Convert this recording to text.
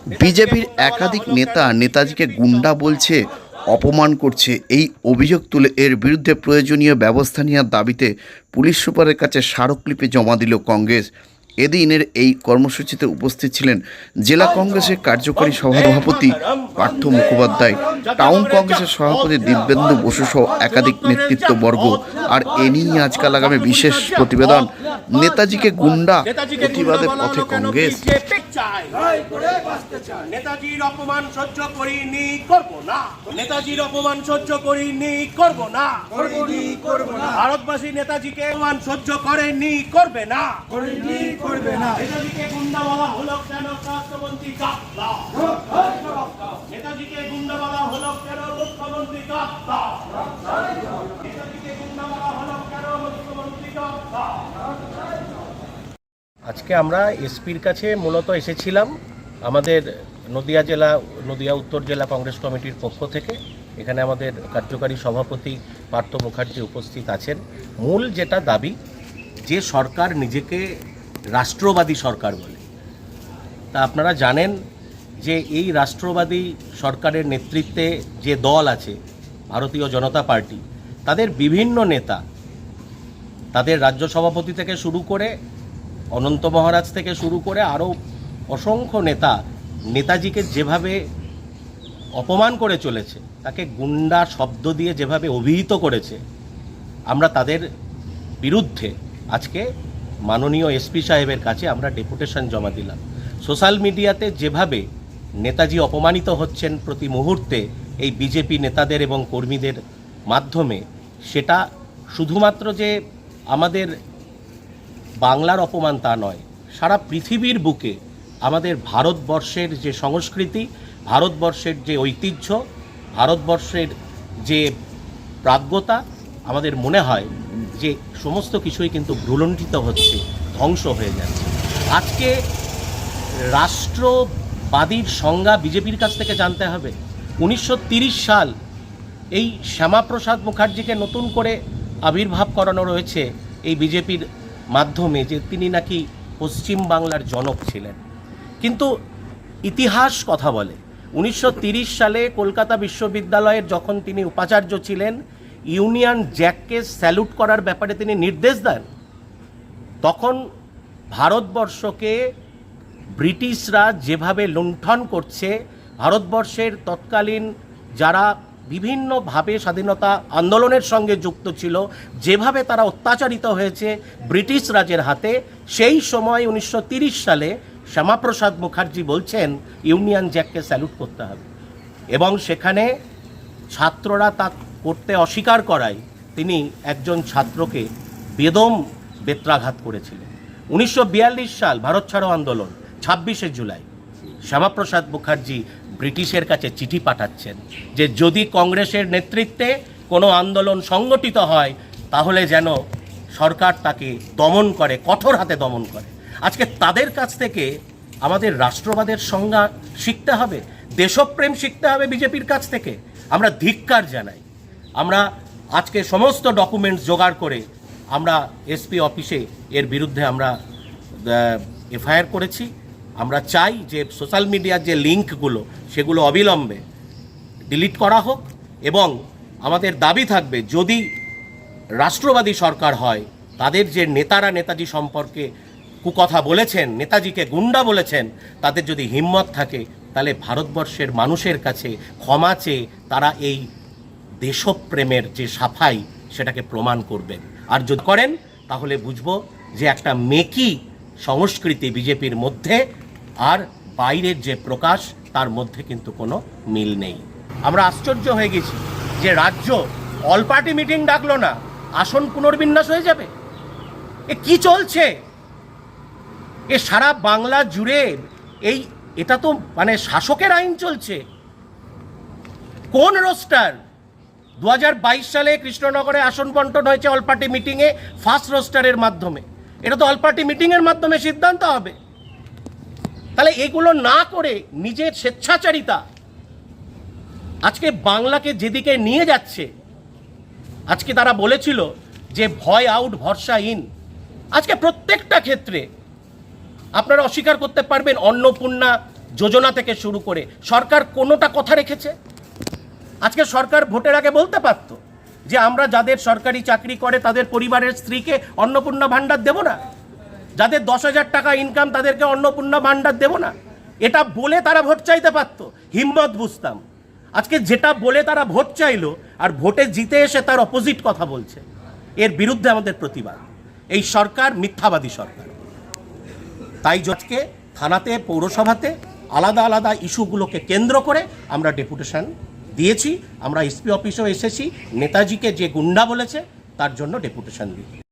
বিজেপির একাধিক নেতা নেতাজিকে গুন্ডা বলছে, অপমান করছে। এই অভিযোগ তুলে এর বিরুদ্ধে প্রয়োজনীয় ব্যবস্থা নেওয়ার দাবিতে পুলিশ সুপারের কাছে স্মারকলিপি জমা দিল কংগ্রেস। এদিনের এই কর্মসূচিতে উপস্থিত ছিলেন জেলা কংগ্রেসের কার্যকরী সভাপতি পার্থ মুখোপাধ্যায়, টাউন কংগ্রেসের সভাপতি দিব্যেন্দু বসু সহ একাধিক নেতৃত্ববর্গ। আর এ নিয়ে আজকাল আগামী বিশেষ প্রতিবেদন, নেতাজিকে গুন্ডা, প্রতিবাদের পথে কংগ্রেস। নেতাজির অপমান সহ্য করিনি, করব না। নেতাজির অপমান সহ্য করিনি, করব না। ভারতবাসী নেতাজিকে অপমান সহ্য করেনি, করবে না। নেতাজিকে গুন্ডা বলা হলো কেন স্বাস্থ্যমন্ত্রী কাপ্তা? নেতাজিকে গুন্ডা বলা হলো কেন মুখ্যমন্ত্রী কাপ্তা? নেতাজিকে গুন্ডা বলা হলো কেন মুখ্যমন্ত্রী কাপ্তা? আজকে আমরা এসপির কাছে মূলত এসেছিলাম আমাদের নদিয়া উত্তর জেলা কংগ্রেস কমিটির পক্ষ থেকে। এখানে আমাদের কার্যকারী সভাপতি পার্থ মুখার্জি উপস্থিত আছেন। মূল যেটা দাবি, যে সরকার নিজেকে রাষ্ট্রবাদী সরকার বলে, তা আপনারা জানেন যে এই রাষ্ট্রবাদী সরকারের নেতৃত্বে যে দল আছে ভারতীয় জনতা পার্টি, তাদের বিভিন্ন নেতা, তাদের রাজ্য সভাপতি থেকে শুরু করে অনন্ত মহারাজ থেকে শুরু করে আরও অসংখ্য নেতা নেতাজিকে যেভাবে অপমান করে চলেছে, তাকে গুন্ডা শব্দ দিয়ে যেভাবে অভিহিত করেছে, আমরা তাদের বিরুদ্ধে আজকে মাননীয় এসপি সাহেবের কাছে আমরা ডেপুটেশন জমা দিলাম। সোশ্যাল মিডিয়াতে যেভাবে নেতাজি অপমানিত হচ্ছেন প্রতি মুহূর্তে এই বিজেপি নেতাদের এবং কর্মীদের মাধ্যমে, সেটা শুধুমাত্র যে আমাদের বাংলার অপমান তা নয়, সারা পৃথিবীর বুকে আমাদের ভারতবর্ষের যে সংস্কৃতি, ভারতবর্ষের যে ঐতিহ্য, ভারতবর্ষের যে প্রাজ্ঞতা, আমাদের মনে হয় যে সমস্ত কিছুই কিন্তু ভ্রুলণ্ঠিত হচ্ছে, ধ্বংস হয়ে যাচ্ছে। আজকে রাষ্ট্রবাদীর সংজ্ঞা বিজেপির কাছ থেকে জানতে হবে। 1930 সাল এই শ্যামাপ্রসাদ মুখার্জিকে নতুন করে আবির্ভাব করানো রয়েছে এই বিজেপির মাধ্যমে, যে তিনি নাকি পশ্চিম বাংলার জনক ছিলেন। কিন্তু ইতিহাস কথা বলে, 1930 সালে কলকাতা বিশ্ববিদ্যালয়ের যখন তিনি উপাচার্য ছিলেন, ইউনিয়ন জ্যাককে স্যালুট করার ব্যাপারে তিনি নির্দেশ দেন। তখন ভারতবর্ষকে ব্রিটিশরা যেভাবে লুণ্ঠন করছে, ভারতবর্ষের তৎকালীন যারা বিভিন্নভাবে স্বাধীনতা আন্দোলনের সঙ্গে যুক্ত ছিল, যেভাবে তারা অত্যাচারিত হয়েছে ব্রিটিশ রাজের হাতে, সেই সময় 1930 সালে শ্যামাপ্রসাদ মুখার্জি বলছেন ইউনিয়ন জ্যাককে স্যালুট করতে হবে, এবং সেখানে ছাত্ররা তা করতে অস্বীকার করায় তিনি একজন ছাত্রকে বেদম বেত্রাঘাত করেছিলেন। 1942 সাল ভারত ছাড়ো আন্দোলন, 26শে জুলাই শ্যামাপ্রসাদ মুখার্জি ব্রিটিশের কাছে চিঠি পাঠাচ্ছেন যে যদি কংগ্রেসের নেতৃত্বে কোনো আন্দোলন সংগঠিত হয় তাহলে যেন সরকার তাকে দমন করে, কঠোর হাতে দমন করে। আজকে তাদের কাছ থেকে আমাদের রাষ্ট্রবাদের সংজ্ঞা শিখতে হবে, দেশপ্রেম শিখতে হবে বিজেপির কাছ থেকে। আমরা ধিক্কার জানাই। আমরা আজকে সমস্ত ডকুমেন্টস জোগাড় করে আমরা এসপি অফিসে এর বিরুদ্ধে আমরা এফআইআর করেছি। আমরা চাই যে সোশ্যাল মিডিয়ার যে লিঙ্কগুলো সেগুলো অবিলম্বে ডিলিট করা হোক, এবং আমাদের দাবি থাকবে যদি রাষ্ট্রবাদী সরকার হয়, তাদের যে নেতারা নেতাজি সম্পর্কে কুকথা বলেছেন, নেতাজিকে গুন্ডা বলেছেন, তাদের যদি হিম্মত থাকে তাহলে ভারতবর্ষের মানুষের কাছে ক্ষমা চেয়ে তারা এই দেশপ্রেমের যে সাফাই সেটাকে প্রমাণ করবেন। আর যদি করেন তাহলে বুঝবো যে একটা মেকি সংস্কৃতি বিজেপির মধ্যে আর বাইরের যে প্রকাশ তার মধ্যে কিন্তু কোনো মিল নেই। আমরা আশ্চর্য হয়ে গেছি যে রাজ্য অল পার্টি মিটিং ডাকলো না, আসন পুনর্বিন্যাস হয়ে যাবে। এ কি চলছে? এ সারা বাংলা জুড়ে এটা তো মানে শাসকের আইন চলছে। কোন রোস্টার? 2022 সালে কৃষ্ণনগরে আসন বন্টন হয়েছে অল পার্টি মিটিংয়ে ফার্স্ট রোস্টারের মাধ্যমে। এটা তো অল পার্টি মিটিংয়ের মাধ্যমে সিদ্ধান্ত হবে। তাহলে এগুলো না করে নিজের স্বেচ্ছাচারিতা আজকে বাংলাকে যেদিকে নিয়ে যাচ্ছে। আজকে তারা বলেছিল যে ভয় আউট ভরসা ইন। আজকে প্রত্যেকটা ক্ষেত্রে আপনারা অস্বীকার করতে পারবেন অন্নপূর্ণা যোজনা থেকে শুরু করে সরকার কোনোটা কথা রেখেছে? আজকে সরকার ভোটের আগে বলতে পারত যে আমরা যাদের সরকারি চাকরি করে তাদের পরিবারের স্ত্রীকে অন্নপূর্ণা ভাণ্ডার দেব না, যাদের 10,000 টাকা ইনকাম তাদেরকে অন্নপূর্ণা ভাণ্ডার দেব না। এটা বলে তারা ভোট চাইতে পারত, হিম্মত বুঝতাম। আজকে যেটা বলে তারা ভোট চাইলো আর ভোটে জিতে এসে তার অপোজিট কথা বলছে, এর বিরুদ্ধে আমাদের প্রতিবাদ। এই সরকার মিথ্যাবাদী সরকার। তাই আজকে থানাতে, পৌরসভাতে আলাদা আলাদা ইস্যুগুলোকে কেন্দ্র করে আমরা ডেপুটেশন দিয়েছি। আমরা এসপি অফিসেও এসেছি, নেতাজিকে যে গুন্ডা বলেছে তার জন্য ডেপুটেশন দিই।